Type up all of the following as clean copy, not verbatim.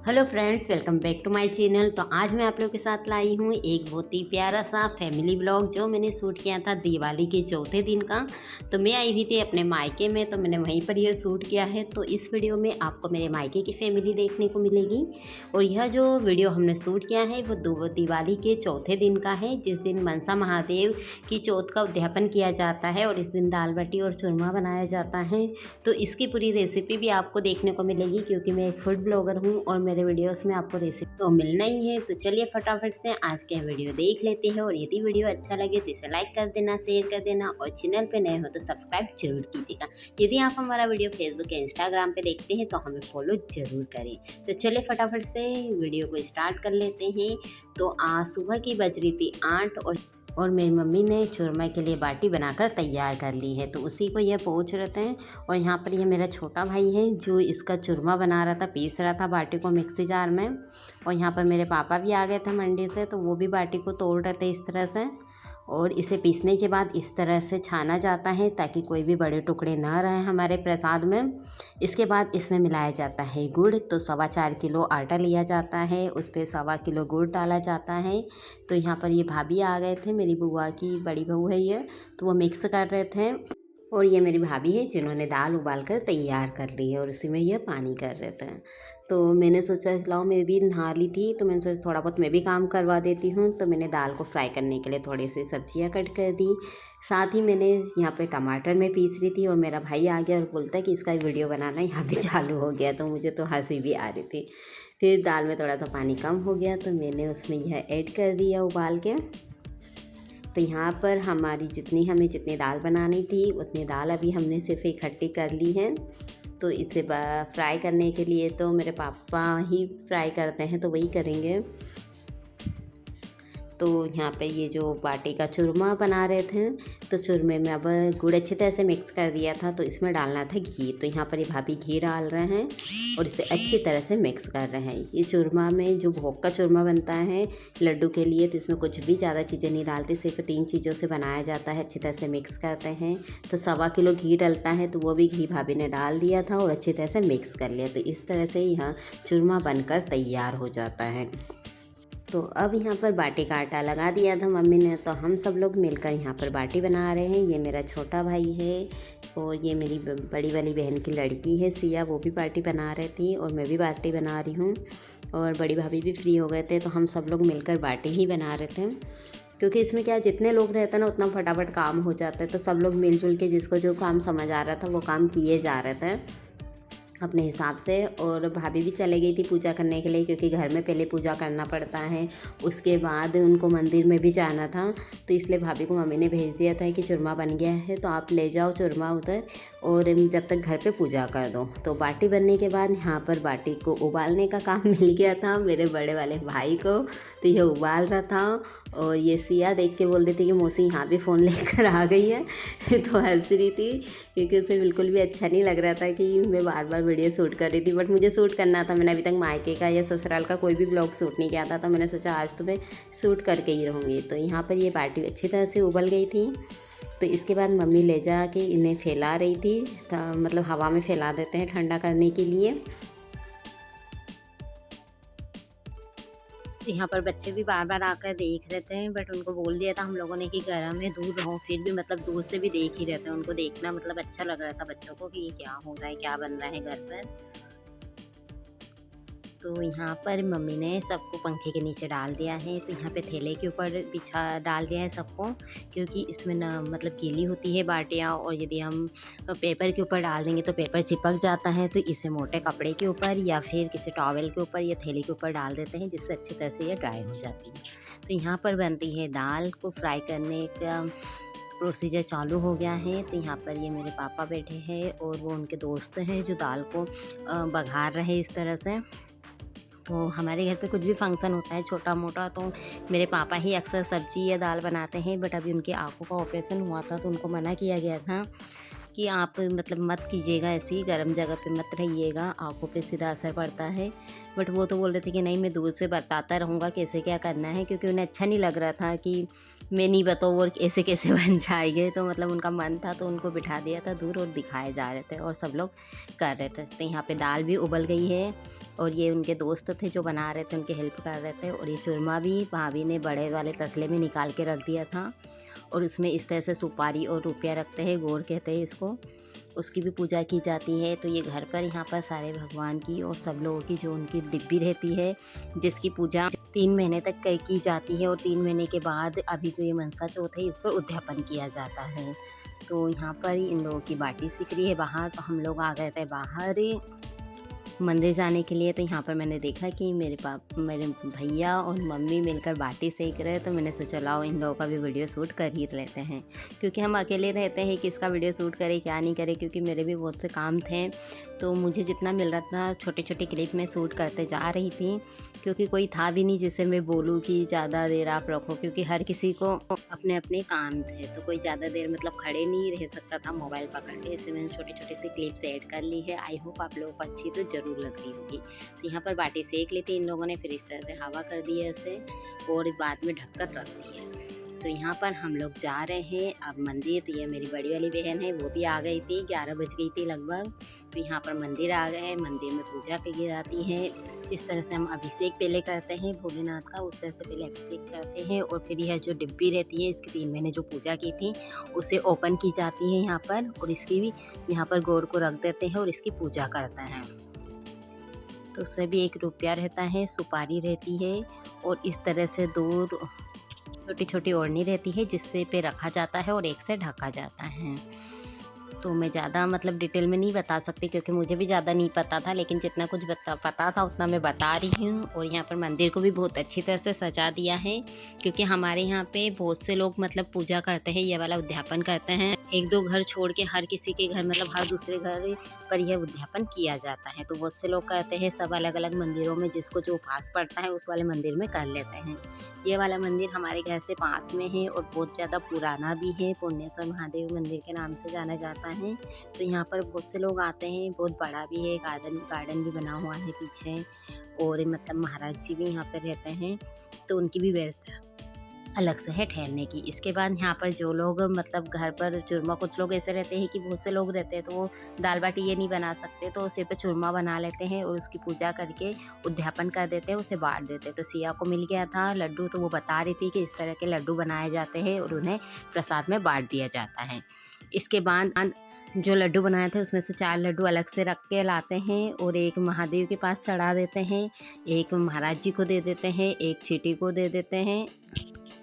Hello friends, welcome back to my channel. तो आज मैं आप लोगों के साथ लाई हूँ एक बहुत ही प्यारा सा फैमिली व्लॉग जो मैंने शूट किया था दिवाली के चौथे दिन का। तो मैं आई हुई थी अपने मायके में, तो मैंने वहीं पर यह शूट किया है। तो इस वीडियो में आपको मेरे मायके की फैमिली देखने को मिलेगी। और यह जो वीडियो हमने शूट किया है वो दिवाली के चौथे दिन का है, जिस दिन मनसा महादेव की चौथ का उद्यापन किया जाता है और इस दिन दाल बाटी और चूरमा बनाया जाता है। तो इसकी पूरी रेसिपी भी आपको देखने को मिलेगी, क्योंकि मैं एक फूड ब्लॉगर हूँ और मेरे वीडियोस में आपको रेसिपी तो मिलना ही है। तो चलिए फटाफट से आज के वीडियो देख लेते हैं। और यदि वीडियो अच्छा लगे तो इसे लाइक कर देना, शेयर कर देना और चैनल पे नए हो तो सब्सक्राइब जरूर कीजिएगा। यदि आप हमारा वीडियो फेसबुक या इंस्टाग्राम पे देखते हैं तो हमें फॉलो जरूर करें। तो चलिए फटाफट से वीडियो को स्टार्ट कर लेते हैं। तो आज सुबह की बज रही थी 8 और मेरी मम्मी ने चूरमा के लिए बाटी बनाकर तैयार कर ली है। तो उसी को ये पहुँच रहे थे। और यहाँ पर ये मेरा छोटा भाई है जो इसका चूरमा बना रहा था, पीस रहा था बाटी को मिक्सी जार में। और यहाँ पर मेरे पापा भी आ गए थे मंडी से, तो वो भी बाटी को तोड़ रहे थे इस तरह से। और इसे पीसने के बाद इस तरह से छाना जाता है ताकि कोई भी बड़े टुकड़े ना रहें हमारे प्रसाद में। इसके बाद इसमें मिलाया जाता है गुड़। तो 4.25 किलो आटा लिया जाता है, उस पर 1.25 किलो गुड़ डाला जाता है। तो यहाँ पर ये भाभी आ गए थे, मेरी बुआ की बड़ी बहू है ये, तो वो मिक्स कर रहे थे। और ये मेरी भाभी है जिन्होंने दाल उबाल कर तैयार कर ली है और उसी में ये पानी कर रहे थे। तो मैंने सोचा लाओ, मैं भी नहा ली थी तो मैंने सोचा थोड़ा बहुत मैं भी काम करवा देती हूँ। तो मैंने दाल को फ्राई करने के लिए थोड़ी सी सब्जियाँ कट कर दी। साथ ही मैंने यहाँ पे टमाटर में पीस रही थी और मेरा भाई आ गया और बोलता है कि इसका वीडियो बनाना यहाँ पे चालू हो गया। तो मुझे तो हंसी भी आ रही थी। फिर दाल में थोड़ा सा पानी कम हो गया तो मैंने उसमें यह ऐड कर दिया उबाल के। तो यहाँ पर हमें जितनी दाल बनानी थी उतनी दाल अभी हमने सिर्फ इकट्ठी कर ली है। तो इसे फ्राई करने के लिए तो मेरे पापा ही फ्राई करते हैं, तो वही करेंगे। तो यहाँ पे ये जो बाटी का चूरमा बना रहे थे, तो चूरमे में अब गुड़ अच्छी तरह से मिक्स कर दिया था, तो इसमें डालना था घी। तो यहाँ पर ये भाभी घी डाल रहे हैं और इसे अच्छी तरह से मिक्स कर रहे हैं। ये चूरमा में जो भोग का चूरमा बनता है लड्डू के लिए, तो इसमें कुछ भी ज़्यादा चीज़ें नहीं डालती, सिर्फ 3 चीज़ों से बनाया जाता है। अच्छी तरह से मिक्स करते हैं। तो 1.25 किलो घी डलता है, तो वो भी घी भाभी ने डाल दिया था और अच्छी तरह से मिक्स कर लिया। तो इस तरह से यहाँ चूरमा बनकर तैयार हो जाता है। तो अब यहाँ पर बाटी का आटा लगा दिया था मम्मी ने, तो हम सब लोग मिलकर यहाँ पर बाटी बना रहे हैं। ये मेरा छोटा भाई है और ये मेरी बड़ी वाली बहन की लड़की है सिया, वो भी बाटी बना रही थी और मैं भी बाटी बना रही हूँ। और बड़ी भाभी भी फ्री हो गए थे, तो हम सब लोग मिलकर बाटी ही बना रहे थे। क्योंकि इसमें क्या, जितने लोग रहते हैं ना उतना फटाफट काम हो जाता है। तो सब लोग मिलजुल के जिसको जो काम समझ आ रहा था वो काम किए जा रहे थे अपने हिसाब से। और भाभी भी चले गई थी पूजा करने के लिए, क्योंकि घर में पहले पूजा करना पड़ता है, उसके बाद उनको मंदिर में भी जाना था। तो इसलिए भाभी को मम्मी ने भेज दिया था कि चूरमा बन गया है तो आप ले जाओ चूरमा उधर और जब तक घर पे पूजा कर दो। तो बाटी बनने के बाद यहाँ पर बाटी को उबालने का काम मिल गया था मेरे बड़े वाले भाई को। तो ये उबाल रहा था और ये सिया देख के बोल रही थी कि मौसी यहाँ भी फ़ोन लेकर आ गई है। तो हंस रही थी, क्योंकि उसे बिल्कुल भी अच्छा नहीं लग रहा था कि मैं बार बार वीडियो शूट कर रही थी। बट मुझे शूट करना था, मैंने अभी तक मायके का या ससुराल का कोई भी ब्लॉग शूट नहीं किया था, तो मैंने सोचा आज तो मैं शूट करके ही रहूँगी। तो यहाँ पर ये बाटी अच्छी तरह से उबल गई थी। तो इसके बाद मम्मी ले जा के इन्हें फैला रही थी, मतलब हवा में फैला देते हैं ठंडा करने के लिए। यहाँ पर बच्चे भी बार बार आकर देख रहे थे, बट उनको बोल दिया था हम लोगों ने कि गर्म है दूर रहो। फिर भी मतलब दूर से भी देख ही रहे थे, उनको देखना मतलब अच्छा लग रहा था बच्चों को कि ये क्या हो रहा है, क्या बन रहा है घर पर। तो यहाँ पर मम्मी ने सबको पंखे के नीचे डाल दिया है। तो यहाँ पे थैले के ऊपर बिछा डाल दिया है सबको, क्योंकि इसमें ना मतलब गीली होती है बाटियाँ, और यदि हम पेपर के ऊपर डाल देंगे तो पेपर चिपक जाता है। तो इसे मोटे कपड़े के ऊपर या फिर किसी टॉवेल के ऊपर या थैले के ऊपर डाल देते हैं, जिससे अच्छी तरह से ये ड्राई हो जाती है। तो यहाँ पर बन रही है दाल को फ्राई करने का प्रोसीजर चालू हो गया है। तो यहाँ पर ये मेरे पापा बैठे हैं और वो उनके दोस्त हैं जो दाल को बघार रहे हैं इस तरह से। तो हमारे घर पे कुछ भी फंक्शन होता है छोटा मोटा, तो मेरे पापा ही अक्सर सब्जी या दाल बनाते हैं। बट अभी उनकी आँखों का ऑपरेशन हुआ था तो उनको मना किया गया था। कि आप मतलब मत कीजिएगा, ऐसी गर्म जगह पे मत रहिएगा, आँखों पे सीधा असर पड़ता है। बट वो तो बोल रहे थे कि नहीं, मैं दूर से बताता रहूँगा कैसे क्या करना है, क्योंकि उन्हें अच्छा नहीं लग रहा था कि मैं नहीं बताऊँ और ऐसे कैसे बन जाएँगे। तो मतलब उनका मन था तो उनको बिठा दिया था दूर और दिखाए जा रहे थे और सब लोग कर रहे थे। तो यहाँ पे दाल भी उबल गई है और ये उनके दोस्त थे जो बना रहे थे, उनकी हेल्प कर रहे थे। और ये चूरमा भी भाभी ने बड़े वाले तसले में निकाल के रख दिया था और इसमें इस तरह से सुपारी और रुपया रखते हैं, गोर कहते हैं इसको, उसकी भी पूजा की जाती है। तो ये घर पर यहाँ पर सारे भगवान की और सब लोगों की जो उनकी डिब्बी रहती है, जिसकी पूजा 3 महीने तक की जाती है और 3 महीने के बाद अभी जो ये मनसा चौथ है इस पर उद्यापन किया जाता है। तो यहाँ पर इन लोगों की बाटी सिक रही है बाहर, तो हम लोग आ गए थे बाहर मंदिर जाने के लिए। तो यहाँ पर मैंने देखा कि मेरे भैया और मम्मी मिलकर बाटी सेक रहे हैं, तो मैंने सोचा लाओ इन लोगों का भी वीडियो शूट कर ही लेते हैं, क्योंकि हम अकेले रहते हैं, किसका वीडियो शूट करें क्या नहीं करें, क्योंकि मेरे भी बहुत से काम थे। तो मुझे जितना मिल रहा था छोटे छोटे क्लिप में शूट करते जा रही थी, क्योंकि कोई था भी नहीं जिससे मैं बोलूँ कि ज़्यादा देर आप रखो, क्योंकि हर किसी को अपने अपने काम थे, तो कोई ज़्यादा देर मतलब खड़े नहीं रह सकता था मोबाइल पकड़ के। इससे मैंने छोटी छोटी सी क्लिप्स ऐड कर ली है। आई होप आप लोगों को अच्छी तो ज़रूर लग रही होगी। तो यहाँ पर बाटी सेक ली थी इन लोगों ने, फिर इस तरह से हवा कर दी है इसे और बाद में ढककर रख दी है। तो यहाँ पर हम लोग जा रहे हैं अब मंदिर। तो ये मेरी बड़ी वाली बहन है, वो भी आ गई थी, 11 बज गई थी लगभग। तो यहाँ पर मंदिर आ गए हैं, मंदिर में पूजा की जाती है। जिस तरह से हम अभिषेक पहले करते हैं भोलेनाथ का, उस तरह से पहले अभिषेक करते हैं। और फिर यह जो डिब्बी रहती है, इसकी 3 महीने जो पूजा की थी उसे ओपन की जाती है यहाँ पर, और इसकी भी यहाँ पर गौर को रख देते हैं और इसकी पूजा करते हैं। तो उसमें भी 1 रुपया रहता है, सुपारी रहती है और इस तरह से 2 छोटी छोटी ओढ़नी रहती है जिससे पे रखा जाता है और एक से ढका जाता है। तो मैं ज़्यादा मतलब डिटेल में नहीं बता सकती, क्योंकि मुझे भी ज़्यादा नहीं पता था, लेकिन जितना कुछ पता था उतना मैं बता रही हूँ। और यहाँ पर मंदिर को भी बहुत अच्छी तरह से सजा दिया है, क्योंकि हमारे यहाँ पे बहुत से लोग मतलब पूजा करते हैं, ये वाला उद्यापन करते हैं। 1-2 घर छोड़ के हर किसी के घर मतलब हर दूसरे घर पर यह उद्यापन किया जाता है। तो बहुत से लोग करते हैं, सब अलग अलग मंदिरों में जिसको जो पास पड़ता है उस वाले मंदिर में कर लेते हैं। ये वाला मंदिर हमारे घर से पास में है और बहुत ज़्यादा पुराना भी है, पुण्येश्वर महादेव मंदिर के नाम से जाना जाता है। तो यहाँ पर बहुत से लोग आते हैं, बहुत बड़ा भी है, गार्डन भी बना हुआ है पीछे, और मतलब महाराज जी भी यहाँ पर रहते हैं, तो उनकी भी व्यवस्था अलग से है ठहरने की। इसके बाद यहाँ पर जो लोग मतलब घर पर चूरमा, कुछ लोग ऐसे रहते हैं कि बहुत से लोग रहते हैं तो वो दाल बाटी ये नहीं बना सकते, तो सिर्फ चूरमा बना लेते हैं और उसकी पूजा करके उद्यापन कर देते हैं, उसे बांट देते हैं। तो सिया को मिल गया था लड्डू, तो वो बता रही थी कि इस तरह के लड्डू बनाए जाते हैं और उन्हें प्रसाद में बांट दिया जाता है। इसके बाद जो लड्डू बनाए थे उसमें से 4 लड्डू अलग से रख के लाते हैं और एक महादेव के पास चढ़ा देते हैं, एक महाराज जी को दे देते हैं, एक चींटी को दे देते हैं।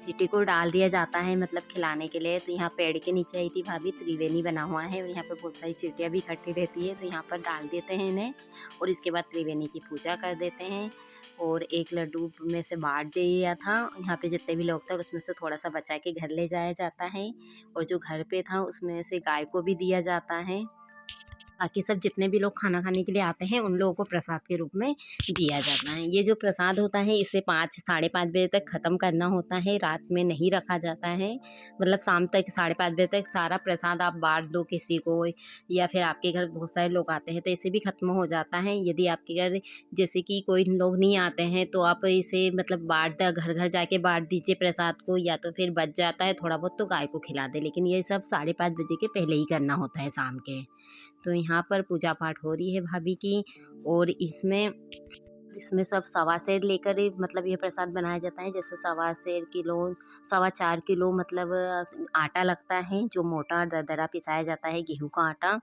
चींटी को डाल दिया जाता है मतलब खिलाने के लिए। तो यहाँ पेड़ के नीचे आई थी भाभी, त्रिवेणी बना हुआ है और यहाँ पर बहुत सारी चींटियाँ भी इकट्ठी रहती है, तो यहाँ पर डाल देते हैं इन्हें और इसके बाद त्रिवेणी की पूजा कर देते हैं। और एक लड्डू में से बांट दिया था, यहाँ पे जितने भी लोग थे और उसमें से थोड़ा सा बचा के घर ले जाया जाता है, और जो घर पे था उसमें से गाय को भी दिया जाता है। बाकी सब जितने भी लोग खाना खाने के लिए आते हैं उन लोगों को प्रसाद के रूप में दिया जाता है। ये जो प्रसाद होता है इसे 5 साढ़े 5 बजे तक ख़त्म करना होता है, रात में नहीं रखा जाता है। मतलब शाम तक 5:30 बजे तक सारा प्रसाद आप बांट दो किसी को, या फिर आपके घर बहुत सारे लोग आते हैं तो इसे भी ख़त्म हो जाता है। यदि आपके घर जैसे कि कोई लोग नहीं आते हैं तो आप इसे मतलब बांट घर घर जाके बांट दीजिए प्रसाद को, या तो फिर बच जाता है थोड़ा बहुत तो गाय को खिला दे, लेकिन ये सब 5:30 बजे के पहले ही करना होता है शाम के। तो यहाँ पर पूजा पाठ हो रही है भाभी की, और इसमें इसमें सब सवा सेर लेकर मतलब ये प्रसाद बनाया जाता है। जैसे 4 किलो मतलब आटा लगता है, जो मोटा दरदरा पिसाया जाता है गेहूं का आटा,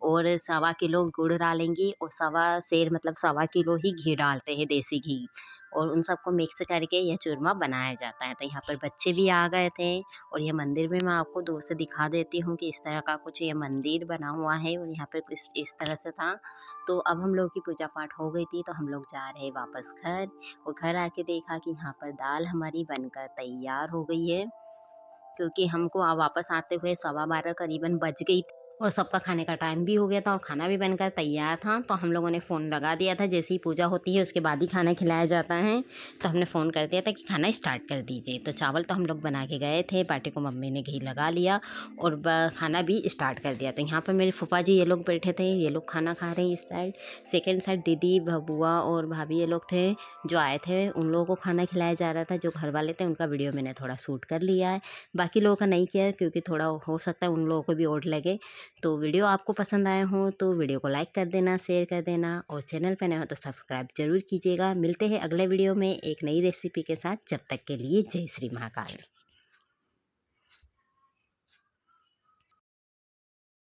और 1.25 किलो गुड़ डालेंगी और 1.25 सेर मतलब 1.25 किलो ही घी डालते हैं, देसी घी, और उन सबको मिक्स करके यह चूरमा बनाया जाता है। तो यहाँ पर बच्चे भी आ गए थे, और यह मंदिर भी मैं आपको दूर से दिखा देती हूँ कि इस तरह का कुछ ये मंदिर बना हुआ है, और यहाँ पर कुछ इस तरह से था। तो अब हम लोग की पूजा पाठ हो गई थी, तो हम लोग जा रहे वापस घर, और घर आके देखा कि यहाँ पर दाल हमारी बनकर तैयार हो गई है, क्योंकि हमको वापस आते हुए 12:15 करीबन बज गई थी। और सबका खाने का टाइम भी हो गया था और खाना भी बनकर तैयार था। तो हम लोगों ने फ़ोन लगा दिया था, जैसे ही पूजा होती है उसके बाद ही खाना खिलाया जाता है, तो हमने फ़ोन कर दिया था कि खाना स्टार्ट कर दीजिए। तो चावल तो हम लोग बना के गए थे, बाटी को मम्मी ने घी लगा लिया और खाना भी स्टार्ट कर दिया। तो यहाँ पर मेरे फूफा जी ये लोग बैठे थे, ये लोग खाना खा रहे हैं इस साइड। सेकेंड साइड दीदी बुआ और भाभी ये लोग थे जो आए थे, उन लोगों को खाना खिलाया जा रहा था। जो घर वाले थे उनका वीडियो मैंने थोड़ा शूट कर लिया है, बाकी लोगों का नहीं किया क्योंकि थोड़ा हो सकता है उन लोगों को भी ओड लगे। तो वीडियो आपको पसंद आया हो तो वीडियो को लाइक कर देना, शेयर कर देना और चैनल पर नए हो तो सब्सक्राइब जरूर कीजिएगा। मिलते हैं अगले वीडियो में एक नई रेसिपी के साथ। जब तक के लिए जय श्री महाकाल।